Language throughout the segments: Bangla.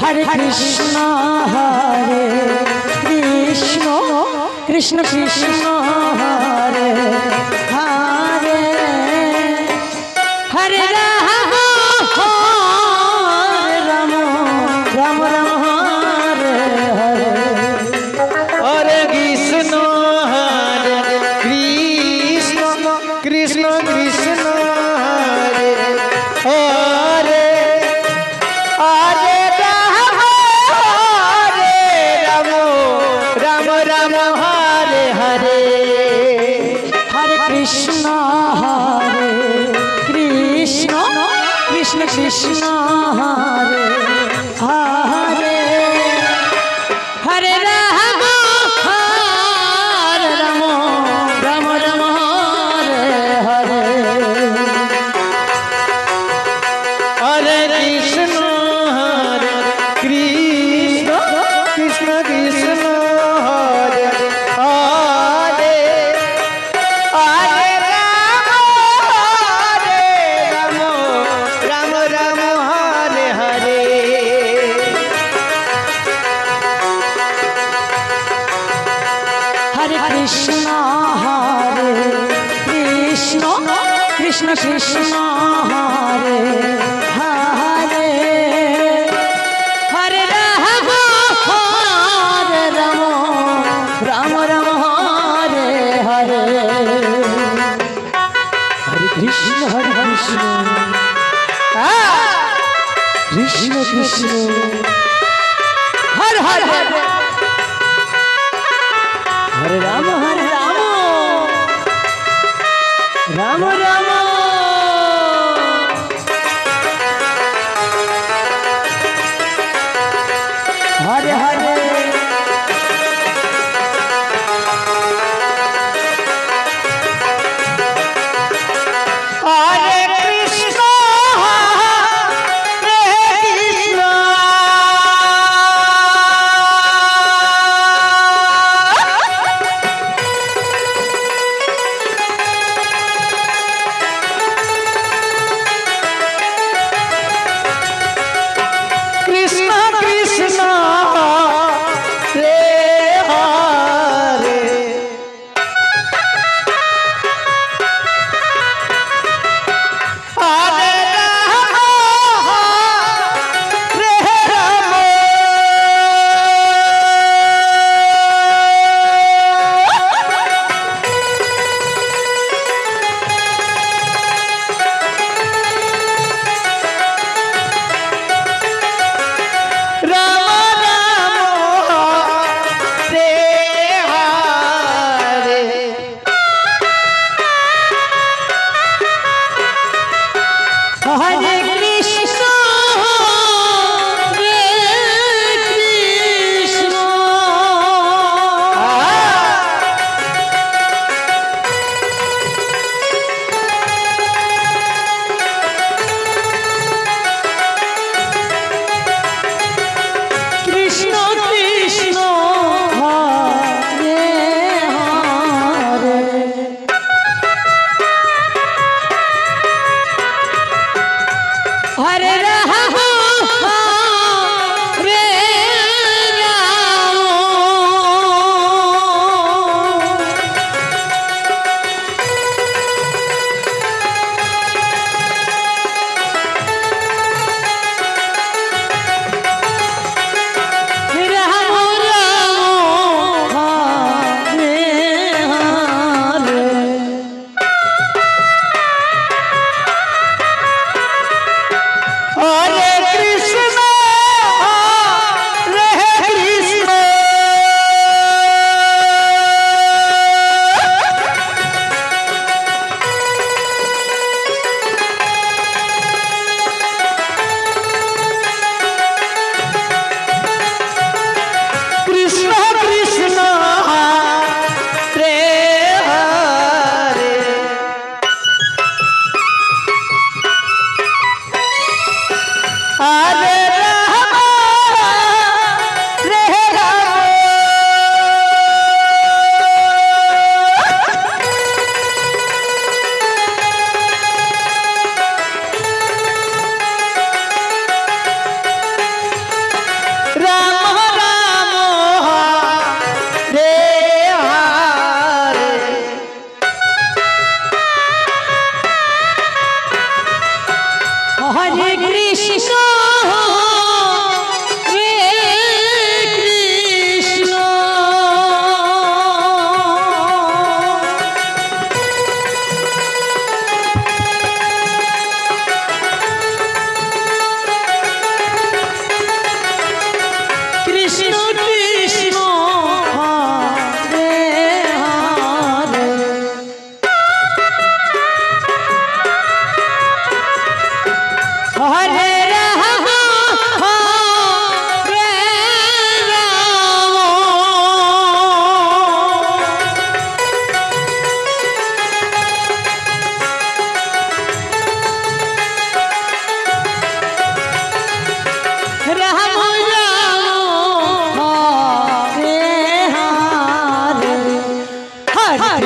हरे कृष्ण कृष्ण कृष्ण हरे हरे हरे राम राम राम राम हरे हरे हरे कृष्ण कृष्ण कृष्ण हरे हरे हरे राम राम राम हरे हरे हरे कृष्ण कृष्ण कृष्ण कृष्ण हरे हरे हरे राम राम राम हरे हरे हरे कृष्ण कृष्ण कृष्ण कृष्ण हरे हरे हरे राम राम राम हरे हरे हरे कृष्ण कृष्ण कृष्ण हरे हरे हरे राम राम राम हरे हरे हरे कृष्ण कृष्ण कृष्ण हरे हरे हरे राम राम राम हरे हरे हरे कृष्ण कृष्ण कृष्ण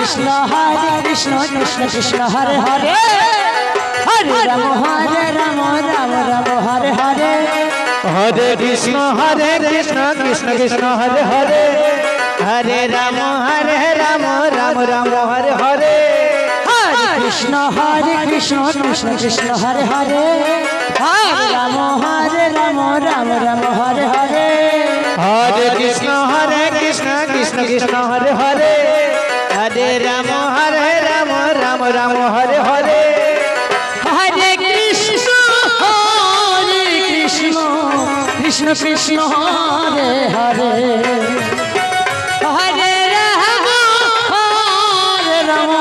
কৃষ্ণ কৃষ্ণ কৃষ্ণ হরে হরে হরে রাম রাম রাম হরে হরে হরে কৃষ্ণ কৃষ্ণ কৃষ্ণ হরে হরে হরে রাম রাম রাম হরে হরে হরে কৃষ্ণ কৃষ্ণ কৃষ্ণ হরে হরে হরে রাম রাম হরে হরে হরে কৃষ্ণ কৃষ্ণ কৃষ্ণ হরে হরে হরে রাম রাম হরে হরে হরে কৃষ্ণ কৃষ্ণ কৃষ্ণ হরে হরে হরে রাম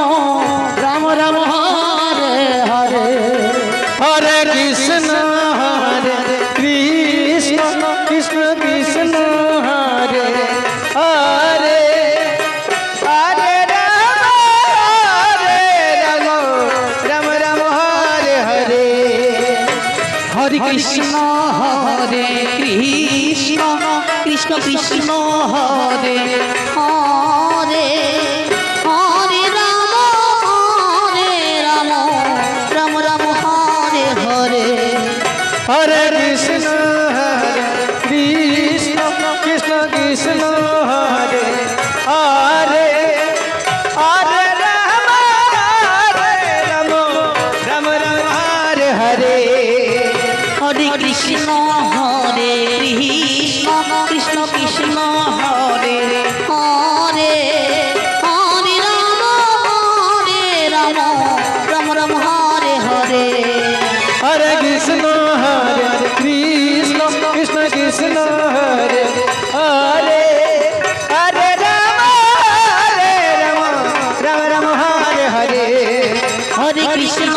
রাম রাম হরে হরে হরে কৃষ্ণ কৃষ্ণ কৃষ্ণ কৃষ্ণ হরে হরে হরে রাম রাম হরে হরে হরে কৃষ্ণ হরে কৃষ্ণ কৃষ্ণ কৃষ্ণ হরে হরে হরে রাম রাম রাম হরে হরে হরে কৃষ্ণ কৃষ্ণ কৃষ্ণ কৃষ্ণ হরে হরে হরে রাম রাম হরে হরে হরে কৃষ্ণ হরে কৃষ্ণ কৃষ্ণ কৃষ্ণ হরে হরে হরে রাম রাম রাম হরে হরে হরে কৃষ্ণ কৃষ্ণ কৃষ্ণ কৃষ্ণ হরে হরে হরে রাম রাম হরে হরে হরে কৃষ্ণ